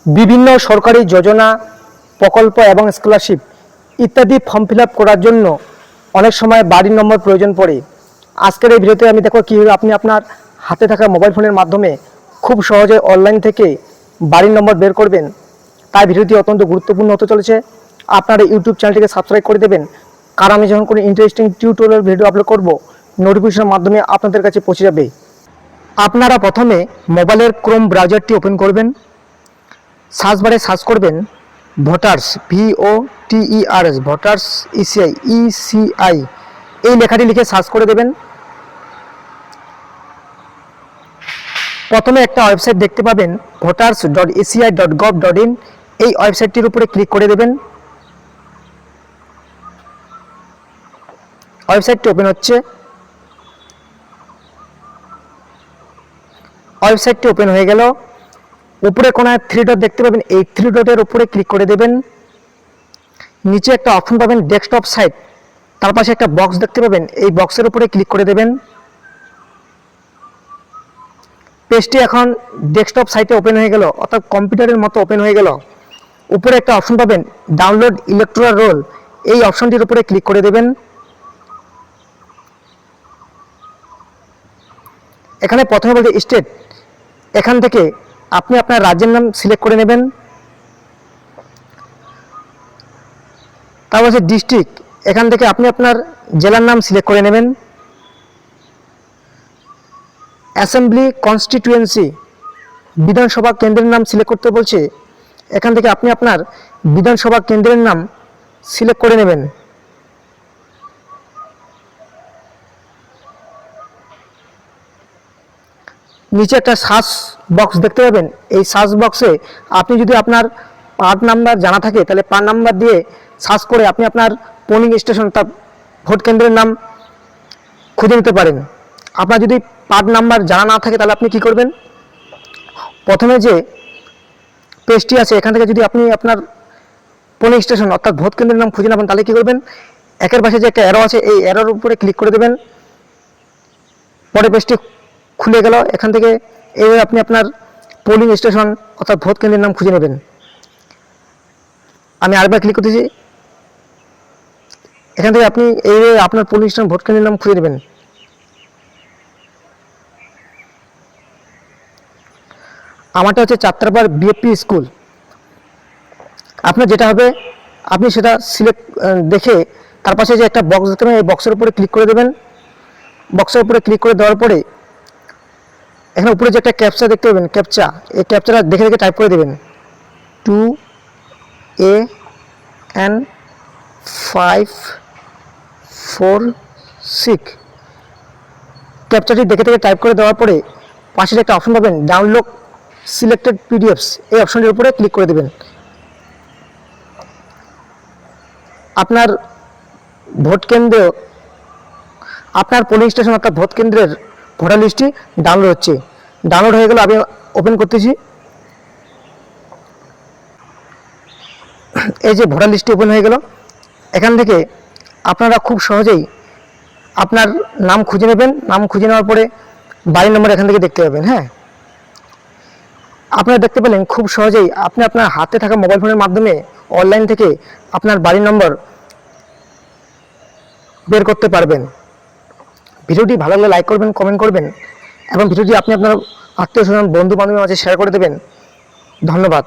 বিভিন্ন সরকারি যোজনা, প্রকল্প এবং স্কলারশিপ ইত্যাদি ফর্ম ফিল আপ করার জন্য অনেক সময় বাড়ির নম্বর প্রয়োজন পড়ে। আজকের এই ভিডিওতে আমি দেখো কীভাবে আপনি আপনার হাতে থাকা মোবাইল ফোনের মাধ্যমে খুব সহজে অনলাইন থেকে বাড়ির নম্বর বের করবেন। তাই ভিডিওটি অত্যন্ত গুরুত্বপূর্ণ হতে চলেছে। আপনার ইউটিউব চ্যানেলটিকে সাবস্ক্রাইব করে দেবেন, কারণ আমি যখন কোনো ইন্টারেস্টিং টিউটোরিয়াল ভিডিও আপলোড করব নোটিফিকেশনের মাধ্যমে আপনাদের কাছে পৌঁছে যাবে। আপনারা প্রথমে মোবাইলের ক্রোম ব্রাউজারটি ওপেন করবেন। সার্চ বারে সার্চ করবেন ভোটার্স, VOTERS, ভোটার্স ECI এই লেখাটি লিখে সার্চ করে দেবেন। প্রথমে একটা ওয়েবসাইট দেখতে পাবেন voters.eci.gov.in। এই ওয়েবসাইটটির উপরে ক্লিক করে দেবেন। ওয়েবসাইটটি ওপেন হচ্ছে। ওয়েবসাইটটি ওপেন হয়ে গেল। উপরে কোনায় 3 ডট দেখতে পাবেন, এই 3 ডটের উপরে ক্লিক করে দেবেন। নিচে একটা অপশন পাবেন ডেস্কটপ সাইট, তার পাশে একটা বক্স দেখতে পাবেন, এই বক্সের উপরে ক্লিক করে দেবেন। পেজটি এখন ডেস্কটপ সাইটে ওপেন হয়ে গেল, অর্থাৎ কম্পিউটারের মতো ওপেন হয়ে গেল। উপরে একটা অপশন পাবেন ডাউনলোড ইলেকটোরাল রোল, এই অপশনটির উপরে ক্লিক করে দেবেন। এখানে প্রথমে বলতে স্টেট, এখান থেকে আপনি আপনার রাজ্যের নাম সিলেক্ট করে নেবেন। তারপর হচ্ছে ডিস্ট্রিক্ট, এখান থেকে আপনি আপনার জেলার নাম সিলেক্ট করে নেবেন। অ্যাসেম্বলি কনস্টিটিউয়েন্সি, বিধানসভা কেন্দ্রের নাম সিলেক্ট করতে বলছে, এখান থেকে আপনি আপনার বিধানসভা কেন্দ্রের নাম সিলেক্ট করে নেবেন। নিচে একটা সার্চ বক্স দেখতে পাবেন, এই সার্চ বক্সে আপনি যদি আপনার পার্ট নাম্বার জানা থাকে তাহলে পার্ট নাম্বার দিয়ে সার্চ করে আপনি আপনার পোলিং স্টেশন তার ভোট কেন্দ্রের নাম খুঁজে নিতে পারেন। আপনার যদি পার্ট নাম্বার জানা না থাকে তাহলে আপনি কি করবেন, প্রথমে যে পেজটি আছে এখান থেকে যদি আপনি আপনার পোলিং স্টেশন অর্থাৎ ভোট কেন্দ্রের নাম খুঁজে না পান তাহলে কি করবেন, একের পাশে যে একটা অ্যারো আছে এই অ্যারোর উপরে ক্লিক করে দেবেন। পরে পেজটি খুলে গেল। এখান থেকে এইভাবে আপনি আপনার পোলিং স্টেশন অর্থাৎ ভোট কেন্দ্রের নাম খুঁজে নেবেন। আমি আরেকবার ক্লিক করতেছি। এখান থেকে আপনি এইভাবে আপনার পোলিং স্টেশন ভোট কেন্দ্রের নাম খুঁজে নেবেন। আমারটা হচ্ছে চাত্রাপাড় BFP স্কুল। আপনার যেটা হবে আপনি সেটা সিলেক্ট দেখে তার পাশে যে একটা বক্স দেখতে পাবেন এই বক্সের উপরে ক্লিক করে দেবেন। বক্সের উপরে ক্লিক করে দেওয়ার পরে এখানে উপরে যে একটা ক্যাপচা দেখতে পাবেন, ক্যাপচা, এই ক্যাপচাটা দেখে দেখে টাইপ করে দেবেন 2AN546। ক্যাপচাটি দেখে দেখে টাইপ করে দেওয়ার পরে পাশে একটা অপশন পাবেন ডাউনলোড সিলেক্টেড PDFs, এই অপশনটির উপরে ক্লিক করে দেবেন। আপনার ভোট কেন্দ্র, আপনার পোলিং স্টেশন অর্থাৎ ভোট কেন্দ্রের ভোটার লিস্টটি ডাউনলোড হচ্ছে। ডাউনলোড হয়ে গেল, আমি ওপেন করতেছি। এই যে ভোটার লিস্টটি ওপেন হয়ে গেল। এখান থেকে আপনারা খুব সহজেই আপনার নাম খুঁজে নেবেন। নাম খুঁজে নেওয়ার পরে বাড়ির নম্বর এখান থেকে দেখতে পাবেন। হ্যাঁ, আপনারা দেখতে পেলেন খুব সহজেই আপনি আপনার হাতে থাকা মোবাইল ফোনের মাধ্যমে অনলাইন থেকে আপনার বাড়ির নম্বর বের করতে পারবেন। ভিডিওটি ভালো লাগলে লাইক করবেন, কমেন্ট করবেন এবং ভিডিওটি আপনি আপনার আত্মীয় স্বজন বন্ধু বান্ধবের মাঝে শেয়ার করে দেবেন। ধন্যবাদ।